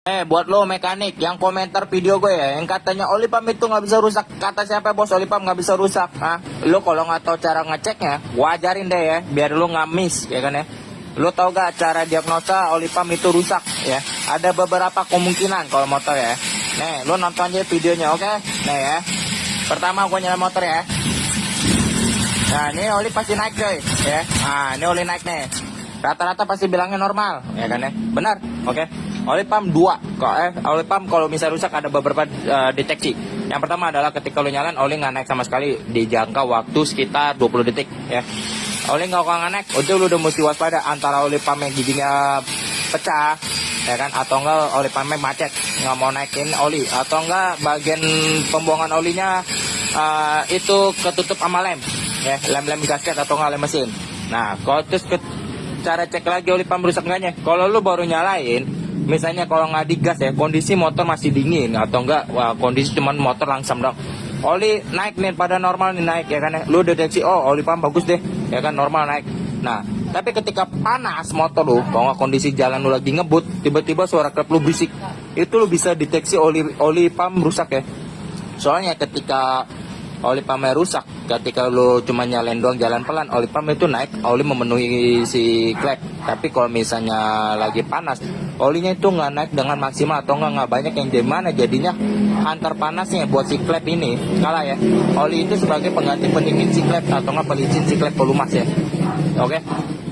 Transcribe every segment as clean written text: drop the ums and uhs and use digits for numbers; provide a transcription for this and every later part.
Buat lo mekanik yang komentar video gue ya, yang katanya oli pump itu nggak bisa rusak. Kata siapa bos, oli pump nggak bisa rusak? Lo kalau nggak tahu cara ngeceknya, wajarin deh ya, biar lo nggak miss, ya kan ya. Lo tau gak cara diagnosa oli pump itu rusak ya? Ada beberapa kemungkinan kalau motor ya. Nih, lo nonton aja videonya, oke? Nih ya. Pertama gue nyalain motor ya. Nah, ini oli pasti naik coy, ya. Nah, ini oli naik nih. Rata-rata pasti bilangnya normal, ya kan ya? Benar, oke? Oli pump 2, oli pump kalau misalnya rusak ada beberapa deteksi. Yang pertama adalah ketika lu nyalain oli nggak naik sama sekali di jangka waktu sekitar 20 detik, ya. Oli nggak naik, itu lu udah mesti waspada antara oli pump yang giginya pecah, ya kan? Atau enggak oli pumpnya macet, nggak mau naikin oli, atau enggak bagian pembuangan olinya itu ketutup sama lem, ya, lem gasket atau enggak lem mesin. Nah, kalau terus cara cek lagi oli pump rusak enggaknya, kalau lu baru nyalain, misalnya kalau nggak digas ya, kondisi motor masih dingin atau enggak, kondisi cuman motor langsam dong. Oli naik nih pada normal nih naik, ya kan ya. Lu deteksi, oh oli pump bagus deh, ya kan, normal naik. Nah, tapi ketika panas motor lu, kalau nggak kondisi jalan lu lagi ngebut, tiba-tiba suara klep lu berisik, itu lu bisa deteksi oli pump rusak ya. Soalnya ketika oli pumpnya rusak, ketika lu cuma nyalain doang jalan pelan, oli pump itu naik, oli memenuhi si klep. Tapi kalau misalnya lagi panas, olinya itu nggak naik dengan maksimal atau nggak banyak, yang gimana jadinya antar panasnya buat si klep ini kalah ya. Oli itu sebagai pengganti pendingin si klep atau nggak pelicin si klep pelumas ya. Oke,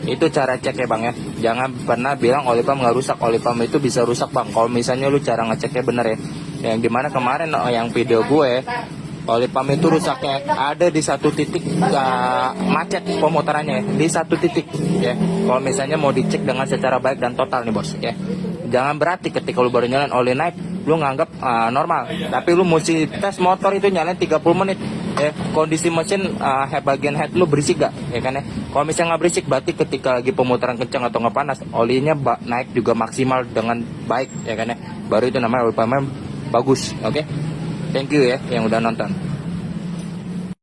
itu cara cek ya bang ya. Jangan pernah bilang oli pump nggak rusak. Oli pump itu bisa rusak bang, kalau misalnya lu cara ngeceknya bener ya. Yang dimana kemarin yang video gue, oli pump itu rusaknya ada di satu titik, macet pemutarannya ya, di satu titik ya. Kalau misalnya mau dicek dengan secara baik dan total nih bos ya, jangan berarti ketika lu baru nyalain oli naik lu nganggap normal, tapi lu mesti tes motor itu nyalain 30 menit ya, kondisi mesin bagian head lu berisik gak, ya kan ya. Kalau misalnya nggak berisik, berarti ketika lagi pemutaran kencang atau nggak panas, olinya naik juga maksimal dengan baik, ya kan ya, baru itu namanya oli pump bagus. Oke, thank you ya yang udah nonton.